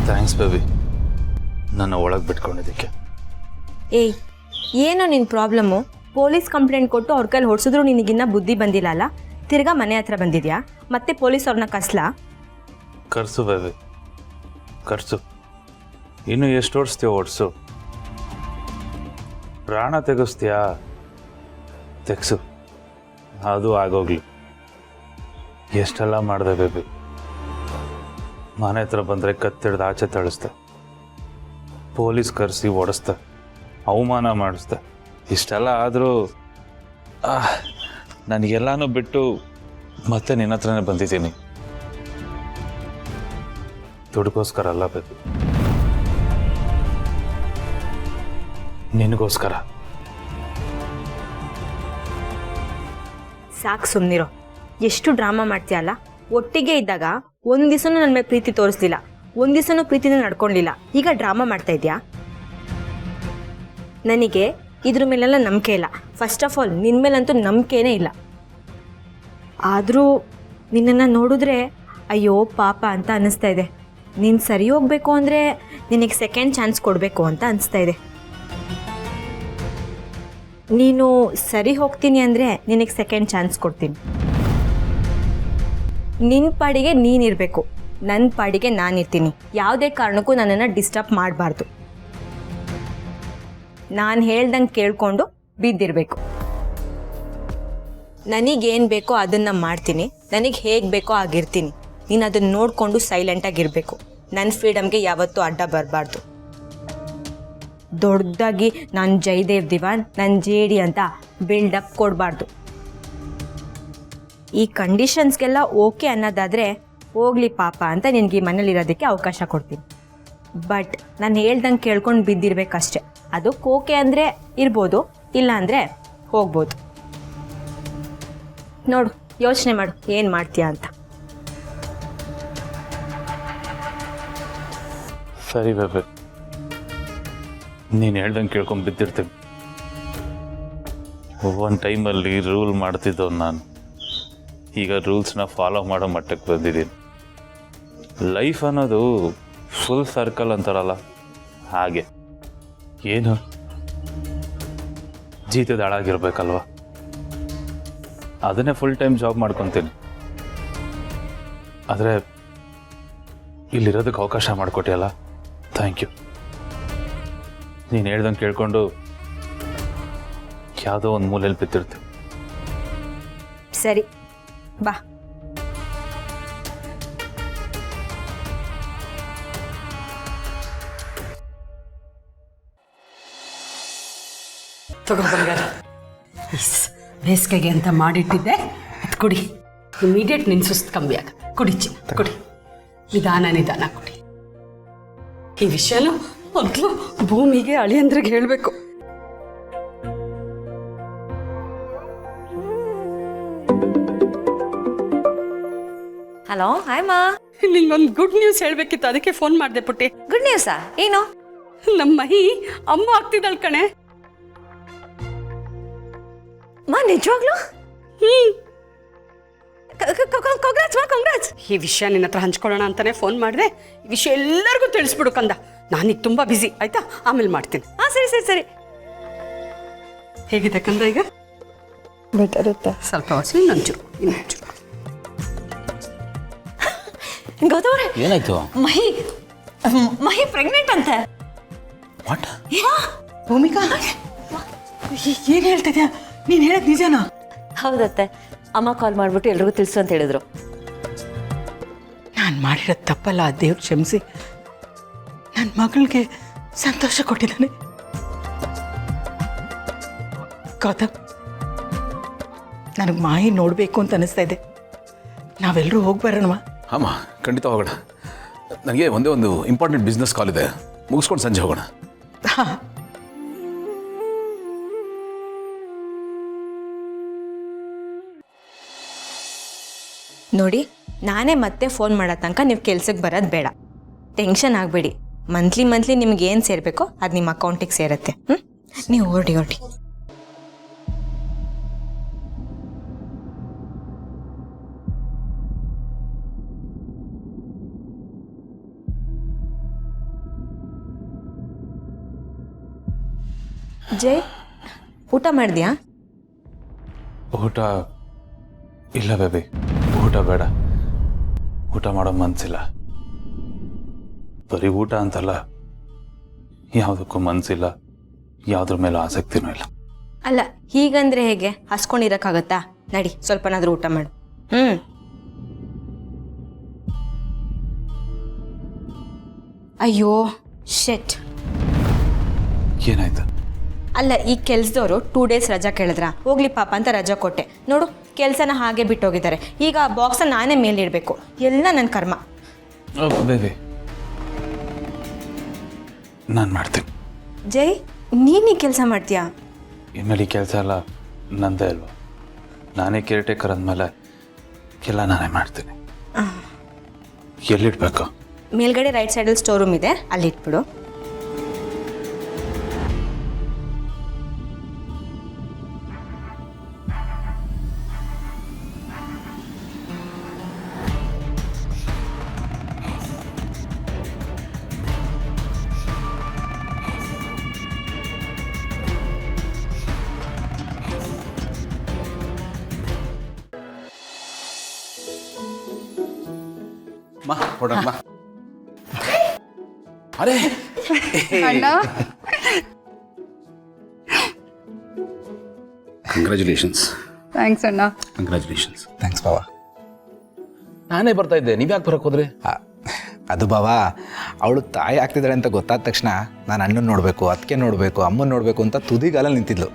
Thanks baby, ನನ್ನ ಒಳಗೆ ಬಿಟ್ಕೊಂಡಿದ್ದಕ್ಕೆ. ಏಯ್, ಏನೋ ನಿನ್ನ ಪ್ರಾಬ್ಲಮ್ಮು? ಪೊಲೀಸ್ ಕಂಪ್ಲೇಂಟ್ ಕೊಟ್ಟು ಅವ್ರ ಕೈಲಿ ಹೊಡ್ಸಿದ್ರು ನಿನಗಿನ್ನ ಬುದ್ಧಿ ಬಂದಿಲ್ಲ ಅಲ್ಲ? ತಿರ್ಗಾ ಮನೆ ಹತ್ರ ಬಂದಿದ್ಯಾ? ಮತ್ತೆ ಪೊಲೀಸ್ ಅವ್ರನ್ನ ಕಸ್ಲಾ? ಕರ್ಸು ಬೇಬಿ, ಕರ್ಸು. ಇನ್ನು ಎಷ್ಟು ಓಡಿಸ್ತೀಯ ಓಡಿಸು. ಪ್ರಾಣ ತೆಗೆಸ್ತೀಯಾ ತೆಗ್ಸು, ಅದು ಆಗೋಗ್ಲಿ. ಎಷ್ಟೆಲ್ಲ ಮಾಡಿದೆ ಬೇಬಿ. ಮನೆ ಹತ್ರ ಬಂದರೆ ಕತ್ತಿಡ್ದು ಆಚೆ ತಳಿಸ್ದೆ, ಪೊಲೀಸ್ ಕರೆಸಿ ಓಡಿಸ್ದೆ, ಅವಮಾನ ಮಾಡಿಸ್ದೆ. ಇಷ್ಟೆಲ್ಲ ಆದರೂ ನನಗೆಲ್ಲನೂ ಬಿಟ್ಟು ಮತ್ತೆ ನಿನ್ನ ಹತ್ರನೇ ಬಂದಿದ್ದೀನಿ. ದುಡ್ಗೋಸ್ಕರ ಅಲ್ಲ ಬೇಬಿ, ನಿನಗೋಸ್ಕರ. ಸಾಕು, ಸುಮ್ಮನಿರೋ. ಎಷ್ಟು ಡ್ರಾಮಾ ಮಾಡ್ತೀಯಲ್ಲ? ಒಟ್ಟಿಗೆ ಇದ್ದಾಗ ಒಂದು ದಿವಸನೂ ನನ್ನ ಮೇಲೆ ಪ್ರೀತಿ ತೋರಿಸ್ಲಿಲ್ಲ, ಒಂದು ದಿವಸನೂ ಪ್ರೀತಿನ ನಡ್ಕೊಂಡಿಲ್ಲ, ಈಗ ಡ್ರಾಮಾ ಮಾಡ್ತಾ ಇದೆಯಾ? ನನಗೆ ಇದ್ರ ಮೇಲೆಲ್ಲ ನಂಬಿಕೆ ಇಲ್ಲ. ಫಸ್ಟ್ ಆಫ್ ಆಲ್ ನಿನ್ನ ಮೇಲಂತೂ ನಂಬಿಕೆನೇ ಇಲ್ಲ. ಆದರೂ ನಿನ್ನನ್ನು ನೋಡಿದ್ರೆ ಅಯ್ಯೋ ಪಾಪ ಅಂತ ಅನ್ನಿಸ್ತಾ ಇದೆ. ನೀನು ಸರಿ ಹೋಗಬೇಕು ಅಂದರೆ ನಿನಗೆ ಸೆಕೆಂಡ್ ಚಾನ್ಸ್ ಕೊಡಬೇಕು ಅಂತ ಅನಿಸ್ತಾ ಇದೆ. ನೀನು ಸರಿ ಹೋಗ್ತೀನಿ ಅಂದರೆ ನಿನಗೆ ಸೆಕೆಂಡ್ ಚಾನ್ಸ್ ಕೊಡ್ತೀನಿ. ನಿನ್ನ ಪಾಡಿಗೆ ನೀನಿರಬೇಕು, ನನ್ನ ಪಾಡಿಗೆ ನಾನಿರ್ತೀನಿ. ಯಾವುದೇ ಕಾರಣಕ್ಕೂ ನನ್ನನ್ನು ಡಿಸ್ಟರ್ಬ್ ಮಾಡಬಾರ್ದು. ನಾನು ಹೇಳ್ದಂಗೆ ಕೇಳಿಕೊಂಡು ಬಿದ್ದಿರಬೇಕು. ನನಗೇನು ಬೇಕೋ ಅದನ್ನು ಮಾಡ್ತೀನಿ, ನನಗೆ ಹೇಗೆ ಬೇಕೋ ಆಗಿರ್ತೀನಿ. ನೀನು ಅದನ್ನು ನೋಡಿಕೊಂಡು ಸೈಲೆಂಟಾಗಿರಬೇಕು. ನನ್ನ ಫ್ರೀಡಮ್ಗೆ ಯಾವತ್ತೂ ಅಡ್ಡ ಬರಬಾರ್ದು. ದೊಡ್ಡದಾಗಿ ನಾನು ಜಯದೇವ್ ದಿವಾನ್, ನನ್ನ ಜೇಡಿ ಅಂತ ಬಿಲ್ಡಪ್ ಕೊಡಬಾರ್ದು. ಈ ಕಂಡೀಷನ್ಸ್ಗೆಲ್ಲ ಓಕೆ ಅನ್ನೋದಾದರೆ ಹೋಗ್ಲಿ ಪಾಪ ಅಂತ ನಿನಗೆ ಈ ಮನೇಲಿರೋದಕ್ಕೆ ಅವಕಾಶ ಕೊಡ್ತೀನಿ. ಬಟ್ ನಾನು ಹೇಳ್ದಂಗೆ ಕೇಳ್ಕೊಂಡು ಬಿದ್ದಿರ್ಬೇಕಷ್ಟೆ. ಅದಕ್ಕೆ ಓಕೆ ಅಂದರೆ ಇರ್ಬೋದು, ಇಲ್ಲ ಅಂದರೆ ಹೋಗ್ಬೋದು. ನೋಡು, ಯೋಚನೆ ಮಾಡು ಏನು ಮಾಡ್ತೀಯಾ ಅಂತ. ಸರಿ ಬೇಬಿ, ನೀನು ಹೇಳ್ದಂಗೆ ಕೇಳ್ಕೊಂಡು ಬಿದ್ದಿರ್ತೀನಿ. ಒಂದು ಟೈಮಲ್ಲಿ ರೂಲ್ ಮಾಡ್ತಿದ್ದವ್ ನಾನು, ಈಗ ರೂಲ್ಸ್ನ ಫಾಲೋ ಮಾಡೋ ಮಟ್ಟಕ್ಕೆ ಬಂದಿದ್ದೀನಿ. ಲೈಫ್ ಅನ್ನೋದು ಫುಲ್ ಸರ್ಕಲ್ ಅಂತಾರಲ್ಲ, ಹಾಗೆ. ಏನು ಜೀತದ ಹಾಳಾಗಿರ್ಬೇಕಲ್ವ, ಅದನ್ನೇ ಫುಲ್ ಟೈಮ್ ಜಾಬ್ ಮಾಡ್ಕೊತೀನಿ. ಆದರೆ ಇಲ್ಲಿರೋದಕ್ಕೆ ಅವಕಾಶ ಮಾಡಿಕೊಟ್ಟಿಯಲ್ಲ, ಥ್ಯಾಂಕ್ ಯು. ನೀನು ಹೇಳ್ದಂಗೆ ಕೇಳ್ಕೊಂಡು ಯಾವುದೋ ಒಂದು ಮೂಲೆಯಲ್ಲಿ ಬಿದ್ದಿರ್ತೀವಿ. ಸರಿ ಬಾ. ತಗೋ ಬಂಗಾರ, ಬೇಸಿಗೆಗೆ ಅಂತ ಮಾಡಿಟ್ಟಿದ್ದೆ, ಅದು ಕುಡಿ. ಇಮಿಡಿಯೇಟ್ ನಿನ್ನ ಸುಸ್ತು ಕಮ್ಮಿ ಆಗ. ಕುಡಿ ಚಿನ್ನ, ಕುಡಿ. ನಿಧಾನ ನಿಧಾನ ಕುಡಿ. ಈ ವಿಷಯನೂ ಮೊದಲು ಭೂಮಿಗೆ ಅಳಿಯಂದ್ರಿಗೆ ಹೇಳಬೇಕು. ಹಲೋ, ಹಾಯ್ ಮಾ. ನಿಂಗೊಂದು ಗುಡ್ ನ್ಯೂಸ್ ಹೇಳಬೇಕಿತ್ತು, ಅದಕ್ಕೆ ಫೋನ್ ಮಾಡಿದೆ ಪುಟ್ಟಿ. ಗುಡ್ ನ್ಯೂಸಾ? ಏನು? ನಮ್ಮ ಮಹಿ ಅಮ್ಮ ಆಗ್ತಿದ್ದಾಳೆ ಕಣೆ. ಮಾ, ನಿಜವಾಗ್ಲೂ? ಕಾಂಗ್ರಾಟ್ಸ್ ಮಾ, ಕಾಂಗ್ರಾಟ್ಸ್. ಈ ವಿಷಯ ನಿನ್ನ ಹತ್ರ ಹಂಚ್ಕೊಳ್ಳೋಣ ಅಂತಾನೆ ಫೋನ್ ಮಾಡಿದೆ. ಈ ವಿಷಯ ಎಲ್ಲರಿಗೂ ತಿಳಿಸ್ಬಿಡು ಕಂದ. ನಾನೀಗ ತುಂಬ ಬ್ಯುಸಿ, ಆಯ್ತಾ? ಆಮೇಲೆ ಮಾಡ್ತೀನಿ. ಹಾಂ, ಸರಿ ಸರಿ ಸರಿ. ಹೇಗಿದೆ ಕಂದ ಈಗ? ಬೆಟರ್ ಇರುತ್ತೆ. ಸ್ವಲ್ಪ ಹೊಸ ಇನ್ನೊಂಚೂರು. ಗೌತಮ್ರೆ, ಏನಾಯ್ತು? ಮಹಿ ಪ್ರೆಗ್ನೆಂಟ್ ಅಂತೆ. ವಾಟ್? ಭೂಮಿಕಾ, ಏನು ಹೇಳ್ತಿದ್ಯಾ? ನೀನು ಹೇಳೋದು ನಿಜನಾ? ಹೌದತ್ತೆ, ಅಮ್ಮ ಕಾಲ್ ಮಾಡಿಬಿಟ್ಟು ಎಲ್ರಿಗೂ ತಿಳಿಸು ಅಂತ ಹೇಳಿದ್ರು. ನಾನು ಮಾಡಿರೋ ತಪ್ಪಲ್ಲ, ದೇವ್ರು ಕ್ಷಮಿಸಿ. ನನ್ನ ಮಗಳಿಗೆ ಸಂತೋಷ ಕೊಟ್ಟಿದ್ದಾನೆ. ಗೌತಮ್, ನನಗೆ ಮಾಹಿ ನೋಡಬೇಕು ಅಂತ ಅನಿಸ್ತಾ ಇದೆ. ನಾವೆಲ್ಲರೂ ಹೋಗಿ ಬರೋಣವಾ? ಅಮ್ಮ, ಖಂಡಿತ ಹೋಗೋಣ. ನನಗೆ ಒಂದೇ ಒಂದು ಇಂಪಾರ್ಟೆಂಟ್ ಬಿಸ್ನೆಸ್ ಕಾಲ್ ಇದೆ, ಮುಗಿಸ್ಕೊಂಡು ಸಂಜೆ ಹೋಗೋಣ. ಹಾಂ. ನೋಡಿ, ನಾನೇ ಮತ್ತೆ ಫೋನ್ ಮಾಡೋ ತನಕ ನೀವು ಕೆಲ್ಸಕ್ಕೆ ಬರೋದು ಬೇಡ. ಟೆನ್ಷನ್ ಆಗಬೇಡಿ. ಮಂತ್ಲಿ ನಿಮ್ಗೆ ಏನು ಸೇರಬೇಕೋ ಅದು ನಿಮ್ಮ ಅಕೌಂಟಿಗೆ ಸೇರುತ್ತೆ. ನೀವು ಹೊರಡಿ. ಜೈ ಊಟ ಮಾಡಿದ್ಯಾ? ಊಟ ಇಲ್ಲ ಬೇಬಿ, ಊಟ ಬೇಡ. ಊಟ ಮಾಡೋ ಮನಸ್ಸಿಲ್ಲ. ಬರೀ ಊಟ ಅಂತಲ್ಲ, ಯಾವುದಕ್ಕೂ ಮನಸ್ಸಿಲ್ಲ, ಯಾವುದ್ರ ಮೇಲೂ ಆಸಕ್ತಿನೂ ಇಲ್ಲ. ಅಲ್ಲ, ಹೀಗಂದ್ರೆ ಹೇಗೆ? ಹಸ್ಕೊಂಡಿರಕ್ಕಾಗತ್ತಾ? ನಡಿ, ಸ್ವಲ್ಪನಾದ್ರೂ ಊಟ ಮಾಡು. ಅಯ್ಯೋ ಶೆಟ್. ಏನಾಯ್ತು? ಅಲ್ಲ, ಈ ಕೆಲ್ಸದವರು 2 days ರಜಾ ಕೇಳಿದ್ರ, ಹೋಗ್ಲಿ ಪಾಪ ಅಂತ ರಜಾ ಕೊಟ್ಟೆ. ನೋಡು, ಕೆಲಸನ ಹಾಗೆ ಬಿಟ್ಟೋಗಿದ್ದಾರೆ. ಈಗ ಆ ಬಾಕ್ಸನ್ನು ನಾನೇ ಮೇಲಿಡಬೇಕು. ಎಲ್ಲ ನನ್ನ ಕರ್ಮ. ಬೇಬಿ, ನಾನು ಮಾಡ್ತೀನಿ. ಜೈ, ನೀನು ಈ ಕೆಲಸ ಮಾಡ್ತೀಯಾ? ಇನ್ಮೇಲೆ ಈ ಕೆಲಸ ಎಲ್ಲ ನಂದೇ ಅಲ್ವಾ? ನಾನೇ ಕೇರ್ಟೇಕರ್ ಅಂದಮೇಲೆ ಎಲ್ಲ ನಾನೇ ಮಾಡ್ತೀನಿ. ಎಲ್ಲಿಡ್ಬೇಕು? ಮೇಲ್ಗಡೆ ರೈಟ್ ಸೈಡಲ್ಲಿ ಸ್ಟೋರ್ ರೂಮ್ ಇದೆ, ಅಲ್ಲಿ ಇಟ್ಬಿಡು. ಹೊಡಮ್ಮ. ಅರೆ ಕಂಗ್ರ್ಯಾಚುಲೇಷನ್ಸ್. ಥ್ಯಾಂಕ್ಸ್ ಅಣ್ಣ. ಕಂಗ್ರ್ಯಾಚುಲೇಷನ್ಸ್. ಥ್ಯಾಂಕ್ಸ್ ಬಾವ. ನಾನೇ ಬರ್ತಾ ಇದ್ದೆ, ನೀವು ಯಾಕೆ ಬರಕ್ಕೆ ಹೋದ್ರಿ? ಅದು ಬಾವ, ಅವಳು ತಾಯಿ ಆಗ್ತಿದ್ದಾಳೆ ಅಂತ ಗೊತ್ತಾದ ತಕ್ಷಣ ನಾನು ಅಣ್ಣನ ನೋಡಬೇಕು, ಅದಕ್ಕೆ ನೋಡಬೇಕು, ಅಮ್ಮನ ನೋಡಬೇಕು ಅಂತ ತುದಿಗಾಲಲ್ಲಿ ನಿಂತಿದ್ಲು.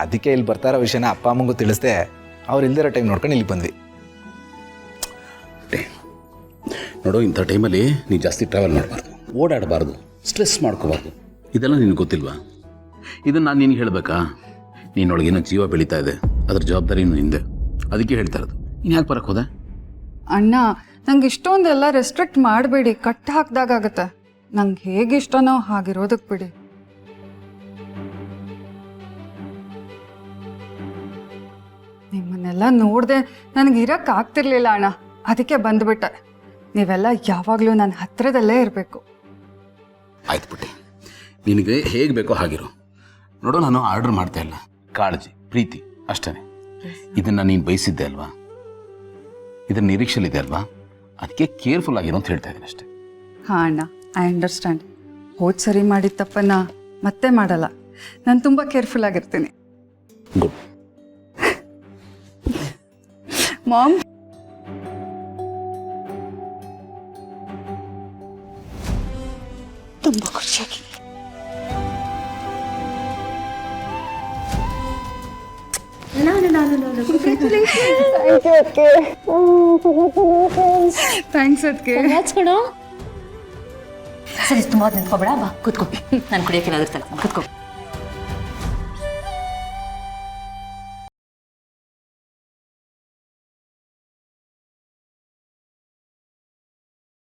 ಅದಕ್ಕೆ ಇಲ್ಲಿ ಬರ್ತಾ ಇರೋ ವಿಷಯನ ಅಪ್ಪ ಅಮ್ಮಂಗೂ ತಿಳಿಸ್ದೆ, ಅವ್ರು ಇಲ್ದಿರೋ ಟೈಮ್ ನೋಡ್ಕೊಂಡು ಇಲ್ಲಿ ಬಂದ್ವಿ. ನೋಡೋ, ಇಂಥ ಟೈಮಲ್ಲಿ ನೀನು ಜಾಸ್ತಿ ಟ್ರಾವೆಲ್ ಮಾಡಬಾರ್ದು, ಓಡಾಡಬಾರ್ದು, ಸ್ಟ್ರೆಸ್ ಮಾಡ್ಕೋಬಾರ್ದು. ಇದೆಲ್ಲ ನಿನಗೆ ಗೊತ್ತಿಲ್ವಾ? ಇದನ್ನು ನಾನು ನಿನಗೆ ಹೇಳಬೇಕಾ? ನೀನೊಳಗೇನೋ ಜೀವ ಬೆಳೀತಾ ಇದೆ, ಅದ್ರ ಜವಾಬ್ದಾರಿನೂ ನಿಂದೆ. ಅದಕ್ಕೆ ಹೇಳ್ತಾ ಇರೋದು. ನೀನು ಯಾಕೆ ಬರಕ್ಕೆ ಹೋದೆ? ಅಣ್ಣ, ನಂಗೆ ಇಷ್ಟೊಂದೆಲ್ಲ ರೆಸ್ಟ್ರಿಕ್ಟ್ ಮಾಡಬೇಡಿ, ಕಟ್ ಹಾಕ್ದಾಗತ್ತೆ. ನಂಗೆ ಹೇಗೆ ಇಷ್ಟನೋ ಹಾಗಿರೋದಕ್ಕೆ ಬಿಡಿ. ನಿಮ್ಮನ್ನೆಲ್ಲ ನೋಡಿದೆ ನನಗೆ ಇರೋಕ್ಕಾಗ್ತಿರ್ಲಿಲ್ಲ ಅಣ್ಣ, ಅದಕ್ಕೆ ಬಂದುಬಿಟ್ಟೆ. ನೀವೆಲ್ಲ ಯಾವಾಗಲೂ ನನ್ನ ಹತ್ತಿರದಲ್ಲೇ ಇರಬೇಕು. ಆಯ್ತು ಪುಟ್ಟಿ, ನಿನಗೆ ಹೇಗೆ ಬೇಕೋ ಹಾಗಿರು. ನೋಡೋ, ನಾನು ಆರ್ಡರ್ ಮಾಡ್ತಾ ಇಲ್ಲ, ಕಾಳಜಿ, ಪ್ರೀತಿ ಅಷ್ಟೇ. ಇದನ್ನು ನೀನು ಬಯಸಿದ್ದೆ ಅಲ್ವಾ? ಇದರ ನಿರೀಕ್ಷೆಲಿದೆ ಅಲ್ವಾ? ಅದಕ್ಕೆ ಕೇರ್ಫುಲ್ ಆಗಿರೋ ಅಂತ ಹೇಳ್ತಾ ಇದ್ದೀನಿ ಅಷ್ಟೇ. ಹಾಂ ಅಣ್ಣ, ಐ ಅಂಡರ್ಸ್ಟ್ಯಾಂಡ್. ಹೋದ ಸರಿ ಮಾಡಿದ ತಪ್ಪನ್ನ ಮತ್ತೆ ಮಾಡಲ್ಲ. ನಾನು ತುಂಬ ಕೇರ್ಫುಲ್ ಆಗಿರ್ತೀನಿ. ಗುಡ್. ಮಾಮ್, ತುಂಬ ಖುಷಿಯಾಗಿದೆ. ಥ್ಯಾಂಕ್ಸ್ ಅದಕ್ಕೆ. ಸರಿ, ತುಂಬ ನಿಂತ್ಕೊಬೇಡ, ಬಾ ಕೂತ್ಕೋ. ನಾನು ಕುಡಿಯೋಕೆ ಏನಾದ್ರು ತರ್ತೀನಿ, ಕೂತ್ಕೋ.